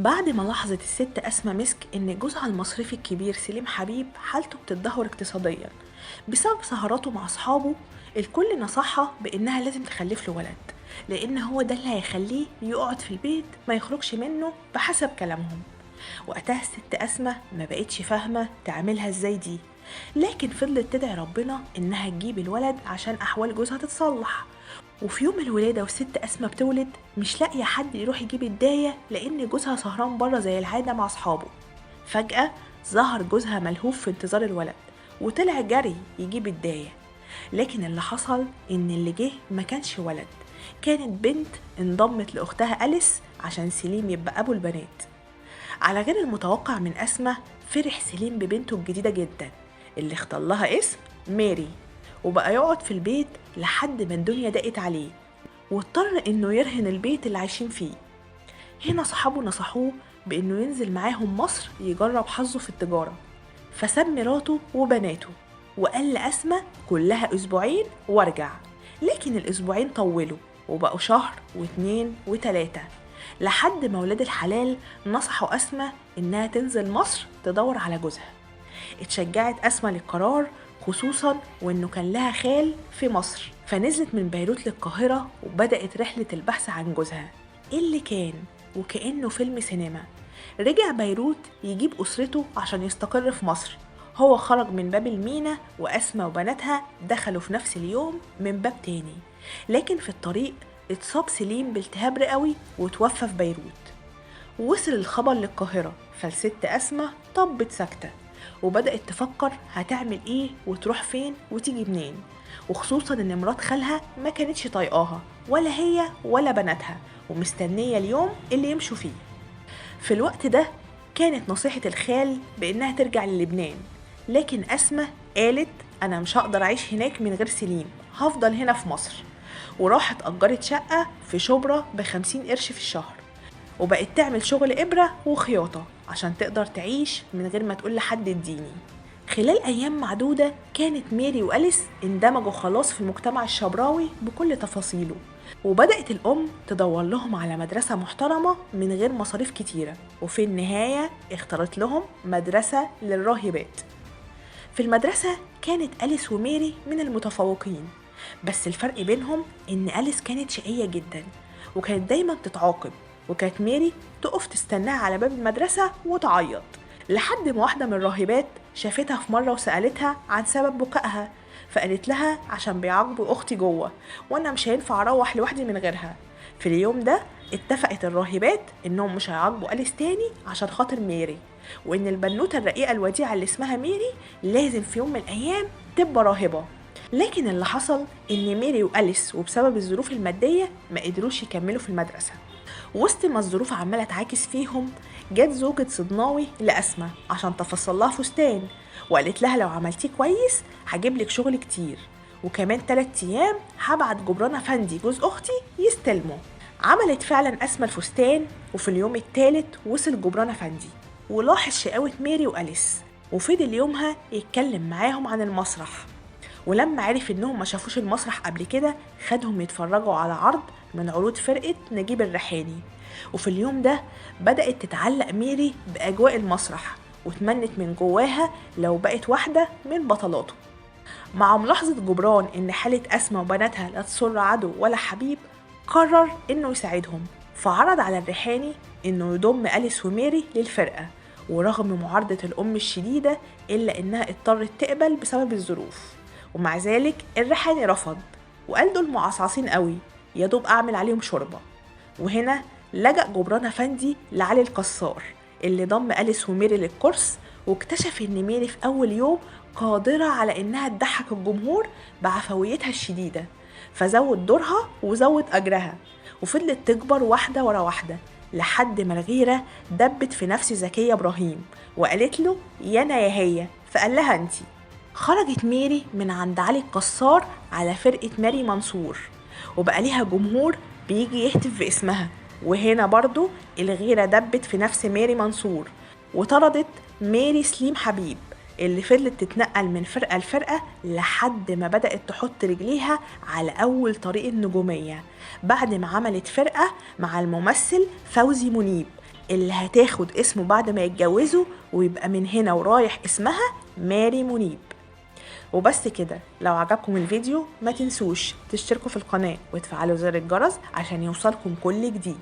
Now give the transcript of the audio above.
بعد ما لاحظت الست أسماء مسك إن جوزها المصرفي الكبير سليم حبيب حالته بتتدهور اقتصاديا بسبب سهراته مع أصحابه، الكل نصحها بإنها لازم تخلف له ولد، لأن هو ده اللي هيخليه يقعد في البيت ما يخرجش منه بحسب كلامهم. وقتها الست أسماء ما بقتش فاهمة تعملها ازاي دي، لكن فضلت تدعي ربنا إنها تجيب الولد عشان أحوال جوزها تتصلح. وفي يوم الولادة والست أسماء بتولد مش لاقية حد يروح يجيب الداية لأن جوزها سهران بره زي العادة مع أصحابه. فجأة ظهر جوزها ملهوف في انتظار الولد وطلع جري يجيب الداية، لكن اللي حصل إن اللي جه ما كانش ولد، كانت بنت انضمت لأختها أليس عشان سليم يبقى أبو البنات. على غير المتوقع من أسماء، فرح سليم ببنته الجديدة جدا اللي اختار لها اسم ماري، وبقى يقعد في البيت لحد ما الدنيا ضاقت عليه واضطر انه يرهن البيت اللي عايشين فيه. هنا صحابه نصحوه بانه ينزل معاهم مصر يجرب حظه في التجارة، فساب مراته وبناته وقال لأسماء كلها أسبوعين وارجع. لكن الأسبوعين طولوا وبقوا شهر واتنين وتلاتة، لحد ما ولاد الحلال نصحوا أسماء إنها تنزل مصر تدور على جوزها. اتشجعت أسماء للقرار، خصوصا وإنه كان لها خال في مصر، فنزلت من بيروت للقاهرة وبدأت رحلة البحث عن جوزها اللي كان وكأنه فيلم سينما. رجع بيروت يجيب أسرته عشان يستقر في مصر. هو خرج من باب المينا وأسماء وبناتها دخلوا في نفس اليوم من باب تاني، لكن في الطريق اتصاب سليم بالتهاب رئوي وتوفى في بيروت. وصل الخبر للقاهرة، فالست أسماء طبت ساكتة وبدأت تفكر هتعمل ايه وتروح فين وتيجي منين، وخصوصا ان مرات خالها ما كانتش طايقاها ولا هي ولا بناتها ومستنية اليوم اللي يمشوا فيه. في الوقت ده كانت نصيحة الخال بإنها ترجع للبنان، لكن أسماء قالت أنا مش هقدر أعيش هناك من غير سليم، هفضل هنا في مصر. وراحت أجرت شقة في شبرا ب50 قرش في الشهر، وبقت تعمل شغل إبرة وخياطة عشان تقدر تعيش من غير ما تقول لحد اديني. خلال أيام معدودة كانت ميري وأليس اندمجوا خلاص في المجتمع الشبراوي بكل تفاصيله، وبدأت الأم تدور لهم على مدرسة محترمة من غير مصاريف كتيرة، وفي النهاية اختارت لهم مدرسة للراهبات. في المدرسة كانت أليس وميري من المتفوقين، بس الفرق بينهم إن أليس كانت شقية جدا وكانت دايما تتعاقب، وكانت ميري تقف تستناها على باب المدرسة وتعيط، لحد ما واحدة من الراهبات شافتها في مرة وسألتها عن سبب بكائها، فقالت لها عشان بيعاقبوا أختي جوه وأنا مش هينفع أروح لوحدي من غيرها. في اليوم ده اتفقت الراهبات إنهم مش هيعاقبوا أليس تاني عشان خاطر ميري، وإن البنوتة الرقيقة الوديعة اللي اسمها ميري لازم في يوم من الأيام تبقى راهبة. لكن اللي حصل إن ميري وأليس وبسبب الظروف المادية ما قدروش يكملوا في المدرسة. وسط ما الظروف عمالة تعاكس فيهم، جت زوجة صدناوي لأسماء عشان تفصل لها فستان، وقالت لها لو عملتيه كويس هجيب لك شغل كتير، وكمان 3 أيام هبعت جبران أفندي جوز أختي يستلمه. عملت فعلا أسماء الفستان، وفي اليوم الثالث وصل جبران أفندي ولاحظ شقاوة ميري وأليس، وفضل يومها يتكلم معاهم عن المسرح. ولما عرف انهم ما شافوش المسرح قبل كده خدهم يتفرجوا على عرض من عروض فرقة نجيب الريحاني. وفي اليوم ده بدأت تتعلق ميري بأجواء المسرح وتمنت من جواها لو بقت واحدة من بطلاته. مع ملاحظة جبران ان حالة أسماء وبناتها لا تسر عدو ولا حبيب، قرر انه يساعدهم، فعرض على الريحاني انه يضم أليس وميري للفرقة، ورغم معارضة الأم الشديدة إلا إنها اضطرت تقبل بسبب الظروف. ومع ذلك الريحاني رفض وقال دول معصعصين قوي يا دوب أعمل عليهم شوربة. وهنا لجأ جبران أفندي لعلي القصار اللي ضم أليس وميري للكورس، واكتشف إن ميري في أول يوم قادرة على إنها تضحك الجمهور بعفويتها الشديدة، فزود دورها وزود أجرها، وفضلت تكبر واحدة ورا واحدة لحد ما الغيرة دبت في نفس زكية إبراهيم وقالت له يانا يا هي، فقال لها انتي. خرجت ميري من عند علي القصار على فرقة ماري منصور، وبقى ليها جمهور بيجي يهتف باسمها، وهنا برضو الغيرة دبت في نفس ماري منصور وطردت ماري سليم حبيب اللي فضلت تتنقل من فرقة لفرقة لحد ما بدأت تحط رجليها على أول طريق النجومية بعد ما عملت فرقة مع الممثل فوزي منيب اللي هتاخد اسمه بعد ما يتجوزوا، ويبقى من هنا ورايح اسمها ماري منيب. وبس كده. لو عجبكم الفيديو ما تنسوش تشتركوا في القناة وتفعلوا زر الجرس عشان يوصلكم كل جديد.